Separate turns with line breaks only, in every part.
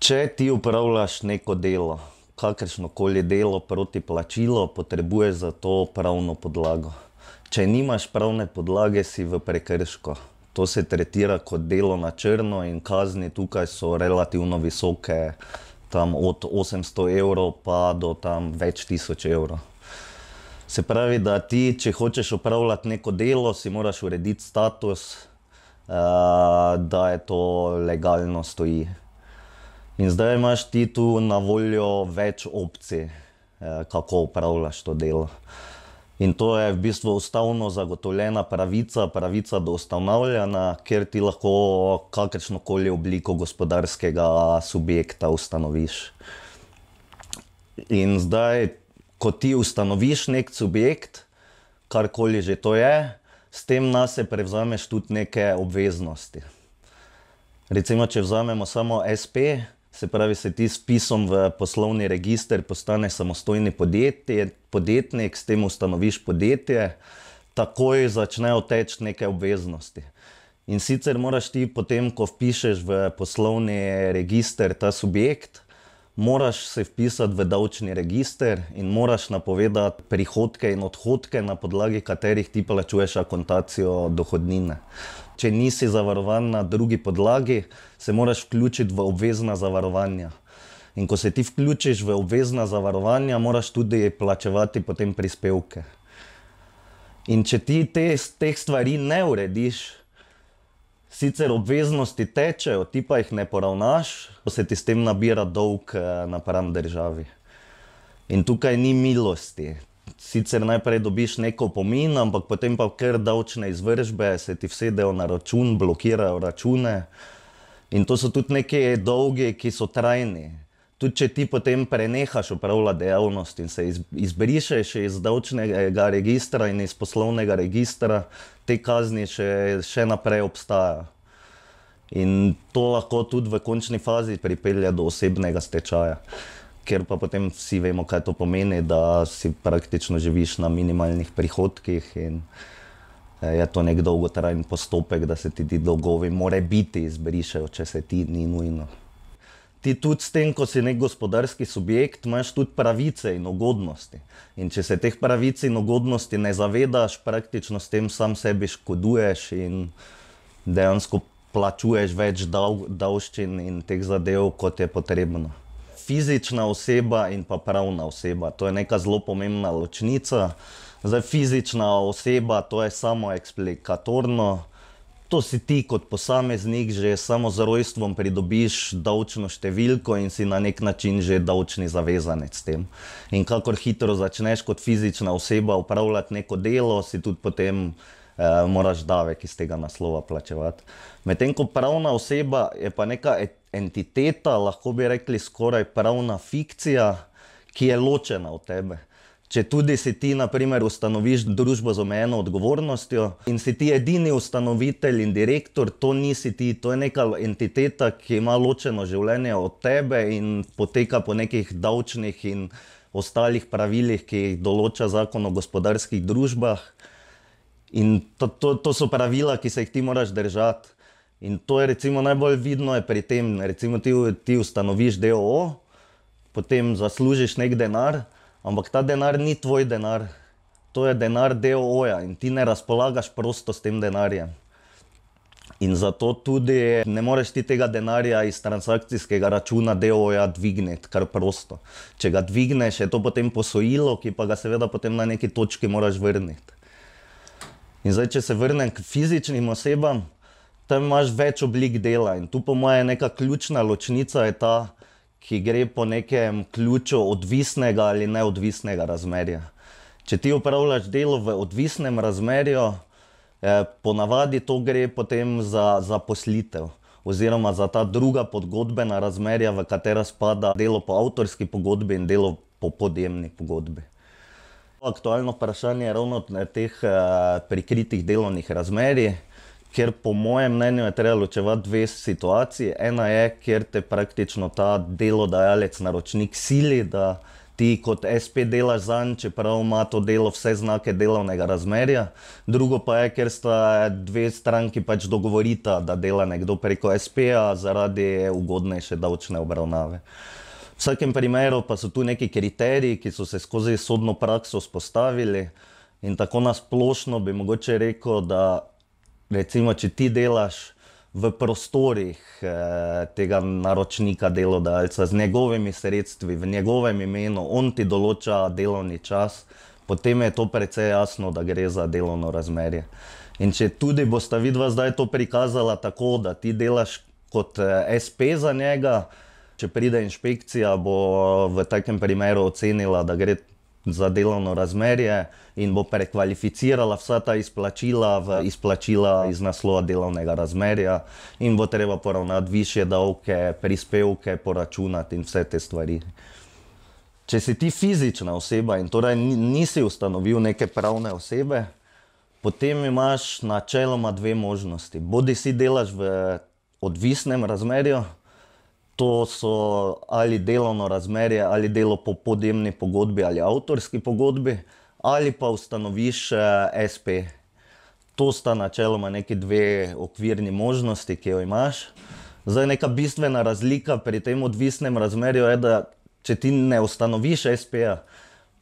Če ti upravljaš neko delo, kakršnokoli delo proti plačilu, potrebuješ za to pravno podlago. Če nimaš pravne podlage, si v prekršku. To se tretira kot delo na črno in kazni tukaj so relativno visoke, tam od 800 evrov pa do tam več tisoč evrov. Se pravi, da ti, če hočeš upravljati neko delo, si moraš urediti status, da je to legalno stoji. In zdaj imaš ti tu na voljo več opcij, kako upravljaš to delo. In to je v bistvu ustavno zagotovljena pravica, pravica do ustanavljanja, kjer ti lahko kakršnokoli obliko gospodarskega subjekta ustanoviš. In zdaj, ko ti ustanoviš nek subjekt, karkoli že to je, s tem nase prevzameš tudi neke obveznosti. Recimo, če vzamemo samo espe, se pravi, se ti s vpisom v poslovni register postaneš samostojni podjetnik, s tem ustanoviš podjetje, takoj začnejo teči neke obveznosti. In sicer moraš ti potem, ko vpišeš v poslovni register ta subjekt, moraš se vpisati v davčni register in moraš napovedati prihodke in odhodke, na podlagi katerih ti plačuješ akontacijo dohodnine. Če nisi zavarovan na drugi podlagi, se moraš vključiti v obvezna zavarovanja. In ko se ti vključiš v obvezna zavarovanja, moraš tudi plačevati potem prispevke. In če ti teh stvari ne urediš, sicer obveznosti tečejo, ti pa jih ne poravnaš, se ti s tem nabira dolg napram državi. In tukaj ni milosti. Sicer najprej dobiš neko opomin, ampak potem pa kar davčne izvršbe se ti vsedejo na račun, blokirajo račune. In to so tudi neki dolgi, ki so trajni. Tudi če ti potem prenehaš opravljati dejavnost in se izbrišeš iz davčnega registra in iz poslovnega registra, te kazni še naprej obstajajo. In to lahko tudi v končni fazi pripelje do osebnega stečaja. Ker pa potem vsi vemo, kaj to pomeni, da si praktično živiš na minimalnih prihodkih in je to nek dolgotrajen postopek, da se ti dolgovi morebiti izbrišejo, če se ti ni nujno. Ti tudi s tem, ko si nek gospodarski subjekt, imaš tudi pravice in ugodnosti. In če se teh pravic in ugodnosti ne zavedaš, praktično s tem sam sebi škoduješ in dejansko plačuješ več davščin in teh zadev, kot je potrebno. Fizična oseba in pa pravna oseba, to je neka zelo pomembna ločnica. Zdaj, fizična oseba, to je samoeksplikatorno. To si ti kot posameznik, že samo z rojstvom pridobiš davčno številko in si na nek način že davčni zavezanec s tem. In kakor hitro začneš kot fizična oseba upravljati neko delo, si tudi potem moraš davek iz tega naslova plačevati. Medtem ko pravna oseba je pa neka entiteta, lahko bi rekli skoraj pravna fikcija, ki je ločena od tebe. Če tudi si ti, na primer, ustanoviš družbo z omejeno odgovornostjo in si ti edini ustanovitelj in direktor, to nisi ti, to je neka entiteta, ki ima ločeno življenje od tebe in poteka po nekih davčnih in ostalih pravilih, ki jih določa Zakon o gospodarskih družbah. In to so pravila, ki se jih ti moraš držati. In to je recimo najbolj vidno je pri tem, recimo ti ustanoviš d. o. o., potem zaslužiš nek denar, ampak ta denar ni tvoj denar. To je denar d. o. o.-ja in ti ne razpolagaš prosto s tem denarjem. In zato tudi ne moreš ti tega denarja iz transakcijskega računa d. o. o.-ja dvigniti kar prosto. Če ga dvigneš, je to potem posojilo, ki pa ga seveda potem na neki točki moraš vrniti. In zdaj, če se vrnem k fizičnim osebam, tam imaš več oblik dela in tu po moje neka ključna ločnica je ta, ki gre po nekem ključu odvisnega ali neodvisnega razmerja. Če ti opravljaš delo v odvisnem razmerju, ponavadi to gre potem za zaposlitev oziroma za ta druga pogodbena razmerja, v katera spada delo po avtorski pogodbi in delo po podjemni pogodbi. Aktualno vprašanje je ravno teh prikritih delovnih razmerij, kjer po mojem mnenju je treba ločevati dve situaciji. Ena je, kjer te praktično ta delodajalec, naročnik sili, da ti kot SP delaš zanj, čeprav ima to delo vse znake delovnega razmerja. Drugo pa je, ker sta dve stranki pač dogovorita, da dela nekdo preko SP-ja zaradi ugodnejše davčne obravnave. V vsakem primeru pa so tu neki kriteriji, ki so se skozi sodno prakso vzpostavili in tako na splošno bi mogoče rekel, da recimo, če ti delaš v prostorih tega naročnika, delodajalca, z njegovimi sredstvi, v njegovem imenu, on ti določa delovni čas, potem je to precej jasno, da gre za delovno razmerje. In če tudi bosta vidva zdaj to prikazala tako, da ti delaš kot SP za njega, če pride inšpekcija, bo v takem primeru ocenila, da gre za delovno razmerje in bo prekvalificirala vsa ta izplačila v izplačila iz naslova delovnega razmerja in bo treba poravnati višje davke, prispevke, poračunati in vse te stvari. Če si ti fizična oseba in torej nisi ustanovil neke pravne osebe, potem imaš načeloma dve možnosti. Bodisi delaš v odvisnem razmerju, to so ali delovno razmerje, ali delo po podjemni pogodbi ali avtorski pogodbi, ali pa ustanoviš SP. To sta načeloma neki dve okvirni možnosti, ki jo imaš. Zdaj neka bistvena razlika pri tem odvisnem razmerju je, da če ti ne ustanoviš SP-ja,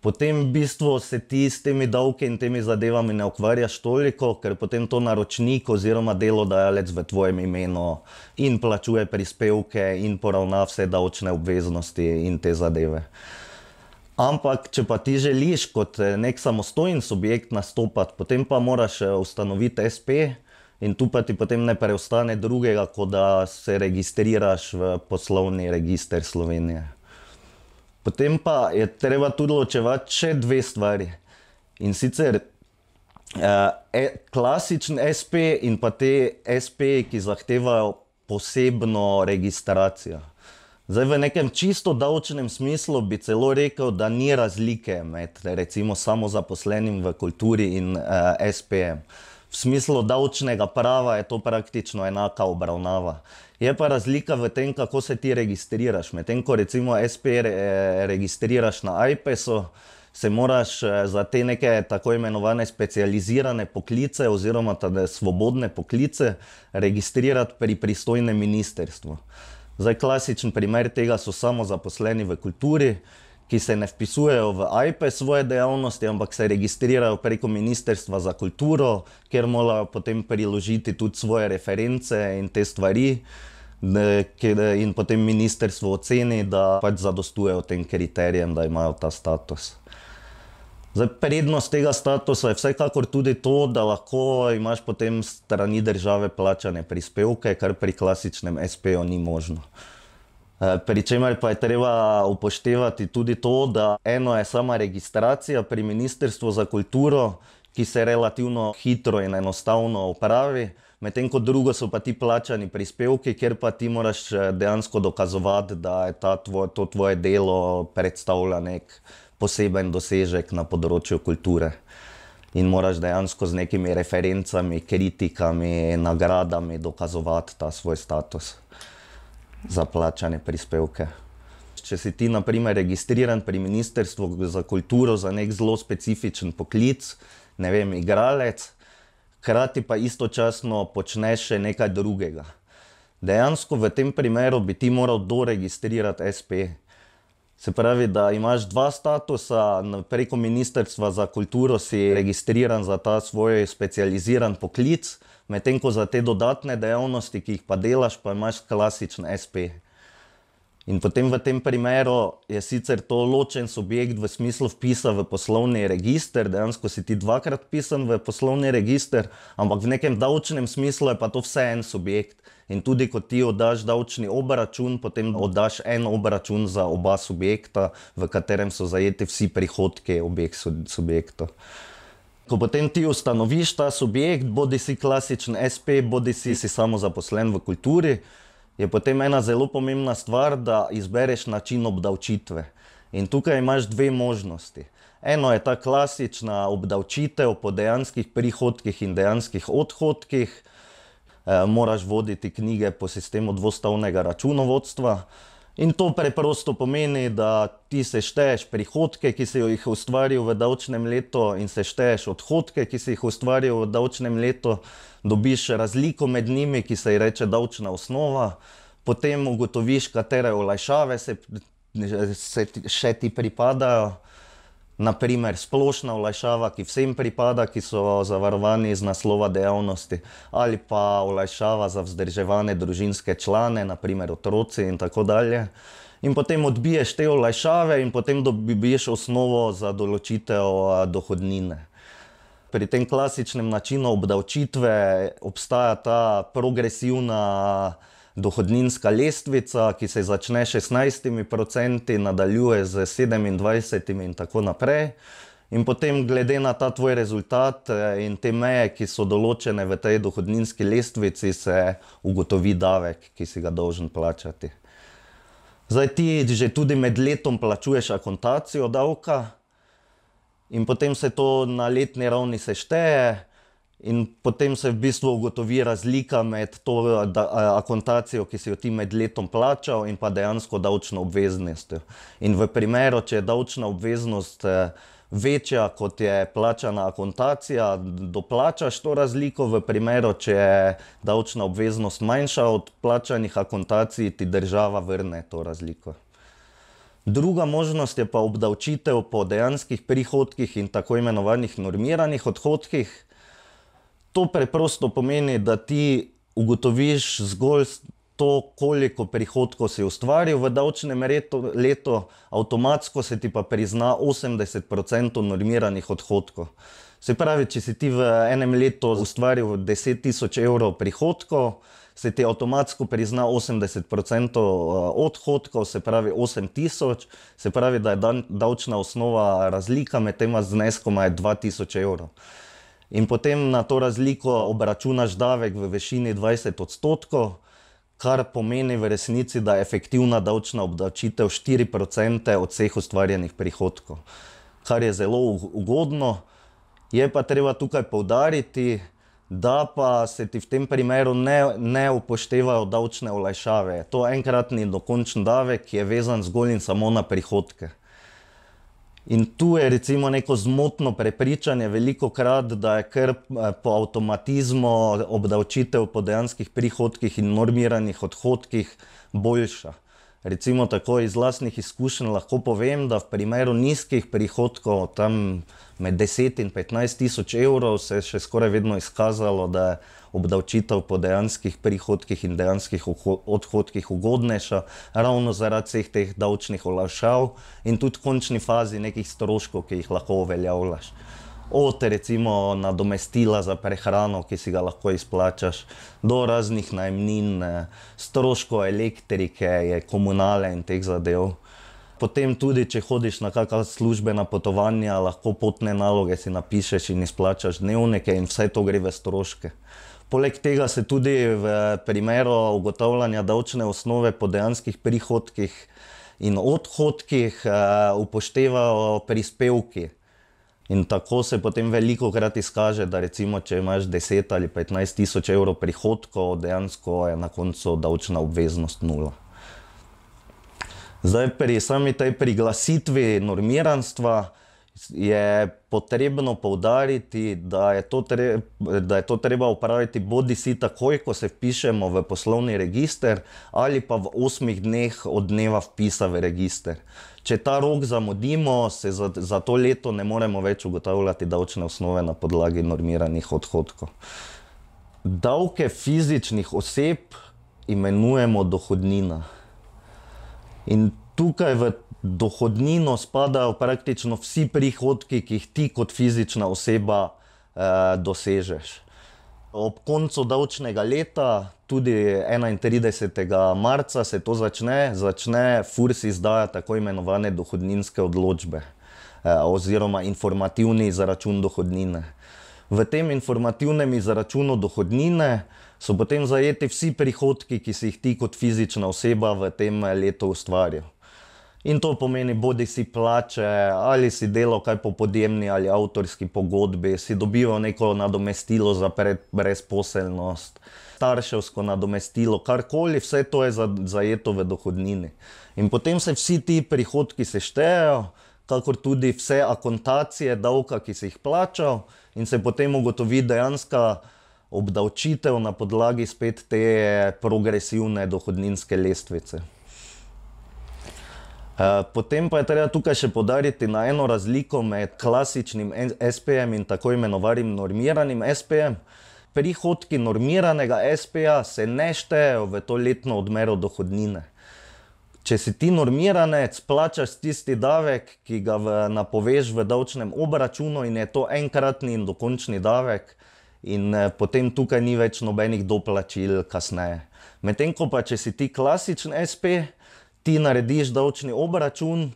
potem v bistvu se ti s temi davki in temi zadevami ne ukvarjaš toliko, ker potem to naročnik oziroma delodajalec v tvojem imenu in plačuje prispevke in poravna vse davčne obveznosti in te zadeve. Ampak, če pa ti želiš kot nek samostojen subjekt nastopati, potem pa moraš ustanoviti SP in tu pa ti potem ne preostane drugega, kot da se registriraš v poslovni register Slovenije. Potem pa je treba tudi ločevati še dve stvari. In sicer klasičen SP in pa te SP, ki zahtevajo posebno registracijo. Zdaj v nekem čisto davčnem smislu bi celo rekel, da ni razlike med recimo samozaposlenim v kulturi in SP-jem. V smislu davčnega prava je to praktično enaka obravnava. Je pa razlika v tem, kako se ti registriraš. Medtem ko recimo SP registriraš na AJPES-u, se moraš za te neke tako imenovane specializirane poklice oziroma svobodne poklice registrirati pri pristojnem ministrstvu. Zdaj klasičen primer tega so samozaposleni v kulturi, ki se ne vpisujejo v AJPES svoje dejavnosti, ampak se registrirajo preko Ministrstva za kulturo, kjer morajo potem priložiti tudi svoje reference in te stvari in potem ministrstvo oceni, da pač zadostujejo tem kriterijem, da imajo ta status. Zdaj, prednost tega statusa je vsekakor tudi to, da lahko imaš potem strani države plačane prispevke, kar pri klasičnem SP-ju ni možno. Pri čemer pa je treba upoštevati tudi to, da eno je sama registracija pri Ministrstvu za kulturo, ki se relativno hitro in enostavno opravi, medtem ko drugo so pa ti plačani prispevki, kjer pa ti moraš dejansko dokazovati, da je to tvoje delo predstavlja nek poseben dosežek na področju kulture. In moraš dejansko z nekimi referencami, kritikami, nagradami dokazovati ta svoj status za plačane prispevke. Če si ti na primer registriran pri Ministrstvu za kulturo za nek zelo specifičen poklic, ne vem, igralec, hkrati pa istočasno počneš še nekaj drugega. Dejansko v tem primeru bi ti moral doregistrirati SP. Se pravi, da imaš dva statusa, preko Ministrstva za kulturo si registriran za ta svoj specializiran poklic, medtem ko za te dodatne dejavnosti, ki jih pa delaš, pa imaš klasičen SP. In potem v tem primeru je sicer to ločen subjekt v smislu vpisa v poslovni register, dejansko si ti dvakrat vpisan v poslovni register, ampak v nekem davčnem smislu je pa to vse en subjekt. In tudi ko ti oddaš davčni obračun, potem oddaš en obračun za oba subjekta, v katerem so zajeti vsi prihodki obeh subjektov. Ko potem ti ustanoviš ta subjekt, bodisi klasičen SP, bodisi si samozaposlen v kulturi, je potem ena zelo pomembna stvar, da izbereš način obdavčitve. In tukaj imaš dve možnosti. Eno je ta klasična obdavčitev po dejanskih prihodkih in dejanskih odhodkih. Moraš voditi knjige po sistemu dvostavnega računovodstva. In to preprosto pomeni, da ti sešteješ prihodke, ki si jih ustvaril v davčnem letu, in sešteješ odhodke, ki si jih ustvaril v davčnem letu, dobiš razliko med njimi, ki se ji reče davčna osnova, potem ugotoviš, katere olajšave še ti pripadajo. Na primer splošna olajšava, ki vsem pripada, ki so zavarovani iz naslova dejavnosti, ali pa olajšava za vzdrževane družinske člane, na primer otroci in tako dalje. In potem odbiješ te olajšave in potem dobiš osnovo za določitev dohodnine. Pri tem klasičnem načinu obdavčitve obstaja ta progresivna dohodninska lestvica, ki se začne 16%, nadaljuje z 27% in tako naprej. In potem glede na ta tvoj rezultat in te meje, ki so določene v tej dohodninski lestvici, se ugotovi davek, ki si ga dolžen plačati. Zdaj ti že tudi med letom plačuješ akontacijo davka in potem se to na letni ravni sešteje. In potem se v bistvu ugotovi razlika med to akontacijo, ki si jo ti med letom plačal, in pa dejansko davčno obveznostjo. In v primeru, če je davčna obveznost večja, kot je plačana akontacija, doplačaš to razliko, v primeru, če je davčna obveznost manjša od plačanih akontacij, ti država vrne to razliko. Druga možnost je pa obdavčitev po dejanskih prihodkih in tako imenovanih normiranih odhodkih. To preprosto pomeni, da ti ugotoviš zgolj to, koliko prihodkov si ustvaril v davčnem letu, avtomatsko se ti pa prizna 80% normiranih odhodkov. Se pravi, če si ti v enem letu ustvaril 10 000 evrov prihodkov, se ti avtomatsko prizna 80% odhodkov, se pravi 8 000, se pravi, da je davčna osnova razlika med tema zneskoma je 2000 evrov. In potem na to razliko obračunaš davek v višini 20%, kar pomeni v resnici, da je efektivna davčna obdavčitev 4% od vseh ustvarjenih prihodkov. Kar je zelo ugodno, je pa treba tukaj poudariti, da pa se ti v tem primeru ne upoštevajo davčne olajšave. To je enkratni dokončen davek, ki je vezan zgolj in samo na prihodke. In tu je recimo neko zmotno prepričanje velikokrat, da je kar po avtomatizmu obdavčitev po dejanskih prihodkih in normiranih odhodkih boljša. Recimo tako iz lastnih izkušenj lahko povem, da v primeru nizkih prihodkov, tam med 10 in 15 000 evrov, se je še skoraj vedno izkazalo, da je obdavčitev po dejanskih prihodkih in dejanskih odhodkih ugodnejša, ravno zaradi vseh teh davčnih olajšav in tudi v končni fazi nekih stroškov, ki jih lahko uveljavljaš. Od recimo nadomestila za prehrano, ki si ga lahko izplačaš, do raznih najemnin, stroškov elektrike, komunale in teh zadev. Potem tudi, če hodiš na kakšna službena potovanja, lahko potne naloge si napišeš in izplačaš dnevnike in vse to gre v stroške. Poleg tega se tudi v primeru ugotavljanja davčne osnove po dejanskih prihodkih in odhodkih upoštevajo prispevki. In tako se potem velikokrat izkaže, da recimo, če imaš 10 ali 15 000 evrov prihodkov, dejansko je na koncu davčna obveznost nula. Zdaj pri sami tej priglasitvi normiranstva je potrebno poudariti, da je to treba opraviti bodisi takoj, ko se vpišemo v poslovni register, ali pa v 8 dneh od dneva vpisa v register. Če ta rok zamudimo, se za to leto ne moremo več ugotavljati davčne osnove na podlagi normiranih odhodkov. Davke fizičnih oseb imenujemo dohodnina. In tukaj v dohodnino spadajo praktično vsi prihodki, ki jih ti kot fizična oseba dosežeš. Ob koncu davčnega leta, tudi 31. marca se to začne FURS izdajati tako imenovane dohodninske odločbe oziroma informativni izračun dohodnine. V tem informativnem izračunu dohodnine so potem zajeti vsi prihodki, ki si jih ti kot fizična oseba v tem letu ustvaril. In to pomeni bodi si plače, ali si delal kaj po podjemni ali avtorski pogodbi, si dobival neko nadomestilo za brezposelnost, starševsko nadomestilo, karkoli, vse to je zajeto v dohodnini. In potem se vsi ti prihodki seštejejo, kakor tudi vse akontacije davka, ki si jih plačal, in se potem ugotovi dejanska obdavčitev na podlagi spet te progresivne dohodninske lestvice. Potem pa je treba tukaj še poudariti na eno razliko med klasičnim espejem in tako imenovanim normiranim espejem. Prihodki normiranega espeja se ne štejejo v to letno odmero dohodnine. Če si ti normiranec, plačaš tisti davek, ki ga napoveš v davčnem obračunu, in je to enkratni in dokončni davek, in potem tukaj ni več nobenih doplačil kasneje. Medtem ko pa, če si ti klasičen espe, ti narediš davčni obračun,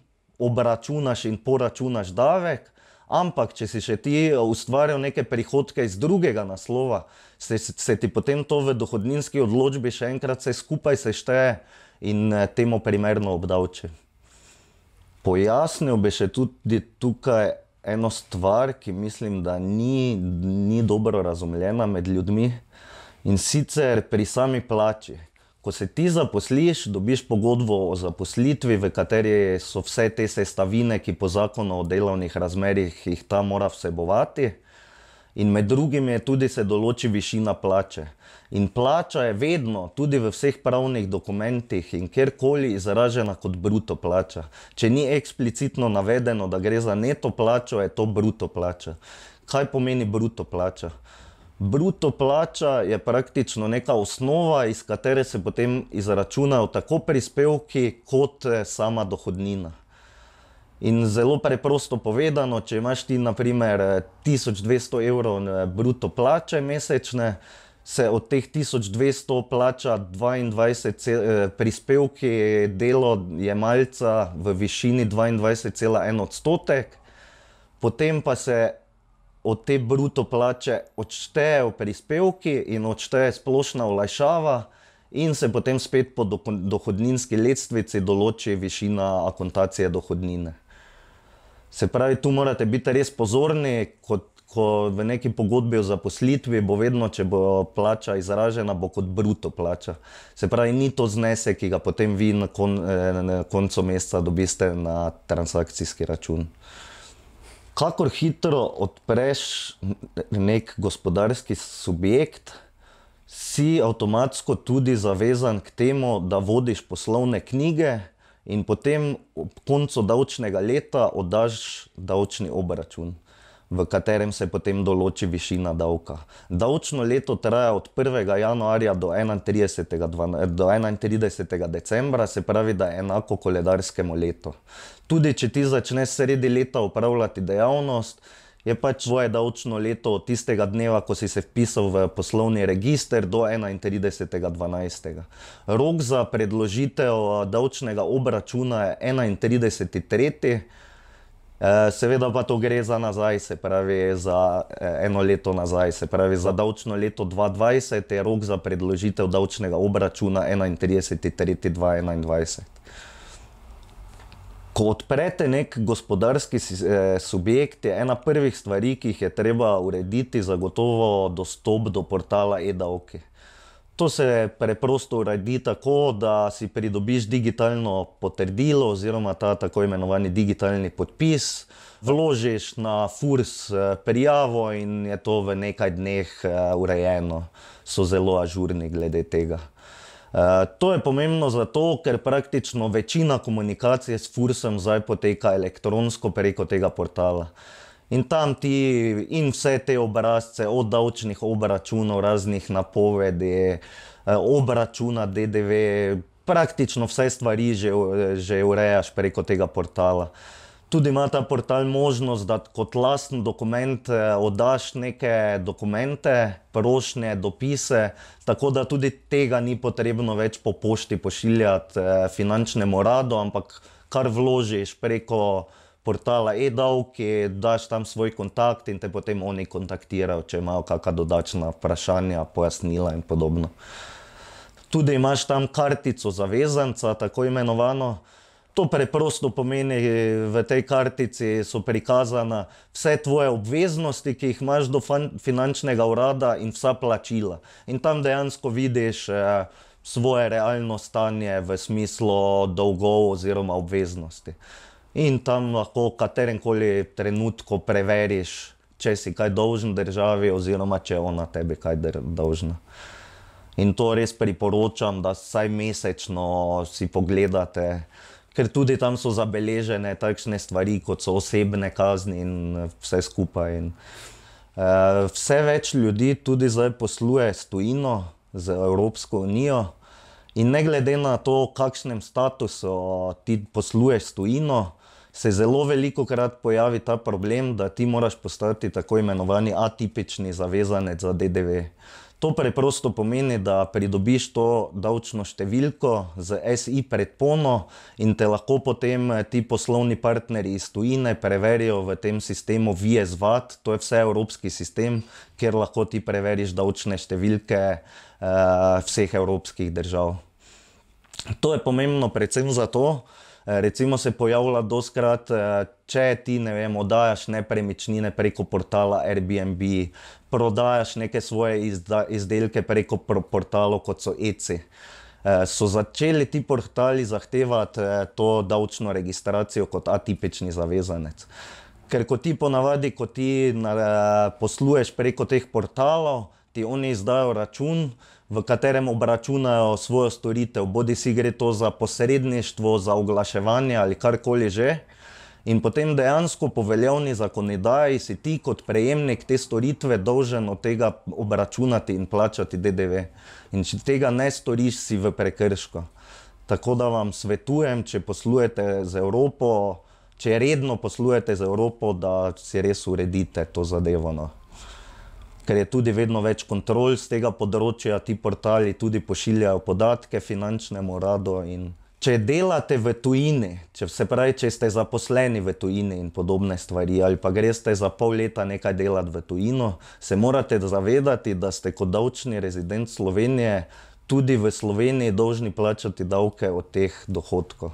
obračunaš in poračunaš davek, ampak če si še ti ustvarjal neke prihodke iz drugega naslova, se ti potem to v dohodninski odločbi še enkrat vse skupaj sešteje in temu primerno obdavči. Pojasnil bi še tudi tukaj eno stvar, ki mislim, da ni dobro razumljena med ljudmi, in sicer pri sami plači. Ko se ti zaposliš, dobiš pogodbo o zaposlitvi, v kateri so vse te sestavine, ki po zakonu o delovnih razmerjih jih ta mora vsebovati, in med drugim je tudi se določi višina plače. In plača je vedno, tudi v vseh pravnih dokumentih in kjerkoli, izražena kot bruto plača. Če ni eksplicitno navedeno, da gre za neto plačo, je to bruto plača. Kaj pomeni bruto plača? Bruto plača je praktično neka osnova, iz katere se potem izračunajo tako prispevki kot sama dohodnina. In zelo preprosto povedano, če imaš ti na primer 1200 evrov bruto plače mesečne, se od teh 1200 plača 22 prispevki delojemalca v višini 22,1 odstotek, potem pa se od te bruto plače odštejejo prispevki in odšteje splošna olajšava in se potem spet po dohodninski lestvici določi višina akontacije dohodnine. Se pravi, tu morate biti res pozorni, ko v neki pogodbi o zaposlitvi bo vedno, če bo plača izražena, bo kot bruto plača. Se pravi, ni to znesek, ki ga potem vi na koncu meseca dobiste na transakcijski račun. Kakor hitro odpreš nek gospodarski subjekt, si avtomatsko tudi zavezan k temu, da vodiš poslovne knjige in potem ob koncu davčnega leta oddaš davčni obračun, v katerem se potem določi višina davka. Davčno leto traja od 1. januarja do 31. decembra, se pravi, da je enako koledarskemu letu. Tudi če ti začneš sredi leta opravljati dejavnost, je pač tvoje davčno leto od tistega dneva, ko si se vpisal v poslovni register, do 31.12. Rok za predložitev davčnega obračuna je 31.3. Seveda pa to gre za nazaj, se pravi za eno leto nazaj, se pravi za davčno leto 2020 je rok za predložitev davčnega obračuna 31.3.2021. Ko odprete nek gospodarski subjekt, je ena prvih stvari, ki jih je treba urediti, zagotovo dostop do portala e-davki. To se preprosto uredi tako, da si pridobiš digitalno potrdilo oziroma ta tako imenovani digitalni podpis, vložiš na FURS prijavo in je to v nekaj dneh urejeno. So zelo ažurni glede tega. To je pomembno zato, ker praktično večina komunikacije s FURSom zdaj poteka elektronsko preko tega portala. In tam ti in vse te obrazce, od davčnih obračunov, raznih napovedi, obračuna DDV, praktično vse stvari že urejaš preko tega portala. Tudi ima ta portal možnost, da kot lasten dokument oddaš neke dokumente, prošnje, dopise, tako da tudi tega ni potrebno več po pošti pošiljati finančnemu uradu, ampak kar vložiš preko portala e-davki, daš tam svoj kontakt in te potem oni kontaktirajo, če imajo kakšna dodatna vprašanja, pojasnila in podobno. Tudi imaš tam kartico zavezanca, tako imenovano. To preprosto pomeni, v tej kartici so prikazane vse tvoje obveznosti, ki jih imaš do finančnega urada in vsa plačila. In tam dejansko vidiš svoje realno stanje v smislu dolgov oziroma obveznosti. In tam lahko v kateremkoli trenutku preveriš, če si kaj dolžen državi oziroma če je ona tebi kaj dolžna. In to res priporočam, da vsaj mesečno si pogledate, ker tudi tam so zabeležene takšne stvari, kot so osebne kazni in vse skupaj. In, vse več ljudi tudi zdaj posluje s tujino, z Evropsko unijo. In ne glede na to, kakšnem statusu ti posluješ s tujino, se zelo velikokrat pojavi ta problem, da ti moraš postati tako imenovani atipični zavezanec za DDV. To preprosto pomeni, da pridobiš to davčno številko z SI predpono in te lahko potem ti poslovni partnerji iz tujine preverijo v tem sistemu VIES-VAT, to je vseevropski sistem, kjer lahko ti preveriš davčne številke vseh evropskih držav. To je pomembno predvsem zato, recimo se pojavlja dostikrat, če ti, ne vem, oddajaš nepremičnine preko portala Airbnb, prodajaš neke svoje izdelke preko portalov, kot so Etsy. So začeli ti portali zahtevati to davčno registracijo kot atipični zavezanec. Ker ko ti ponavadi, ko ti posluješ preko teh portalov, ti oni izdajo račun, v katerem obračunajo svojo storitev, bodisi gre to za posredništvo, za oglaševanje ali karkoli že. In potem dejansko po veljavni zakonodaji si ti kot prejemnik te storitve dolžen od tega obračunati in plačati DDV. In če tega ne storiš, si v prekršku. Tako da vam svetujem, če poslujete z Evropo, če redno poslujete z Evropo, da si res uredite to zadevo, no. Ker je tudi vedno več kontrol z tega področja, ti portali tudi pošiljajo podatke finančnemu uradu. In če delate v tujini, če ste zaposleni v tujini in podobne stvari, ali pa greste za pol leta nekaj delati v tujino, se morate zavedati, da ste kot davčni rezident Slovenije tudi v Sloveniji dolžni plačati davke od teh dohodkov.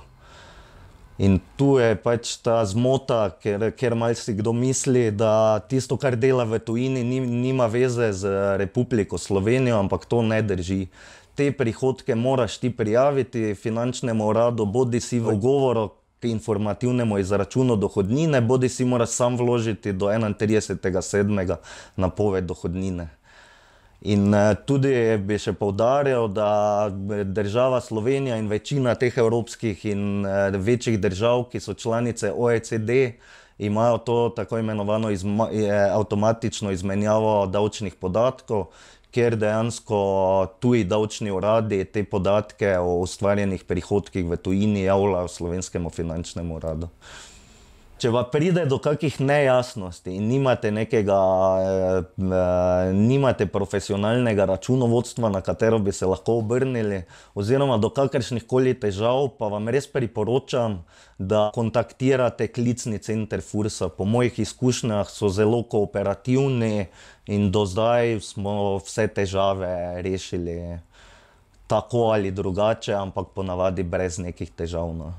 In tu je pač ta zmota, ker marsikdo misli, da tisto, kar dela v tujini, nima veze z Republiko Slovenijo, ampak to ne drži. Te prihodke moraš ti prijaviti finančnemu uradu, bodisi v ugovoru k informativnemu izračunu dohodnine, bodisi moraš sam vložiti do 31.7. napoved dohodnine. In tudi bi še poudarjal, da država Slovenija in večina teh evropskih in večjih držav, ki so članice OECD, imajo to tako imenovano avtomatično izmenjavo davčnih podatkov, kjer dejansko tuji davčni uradi te podatke o ustvarjenih prihodkih v tujini javljajo slovenskemu finančnemu uradu. Če vam pride do kakih nejasnosti in nimate profesionalnega računovodstva, na katero bi se lahko obrnili, oziroma do kakršnihkoli težav, pa vam res priporočam, da kontaktirate klicni center FURS-a. Po mojih izkušnjah so zelo kooperativni in do zdaj smo vse težave rešili tako ali drugače, ampak ponavadi brez nekih težav, no.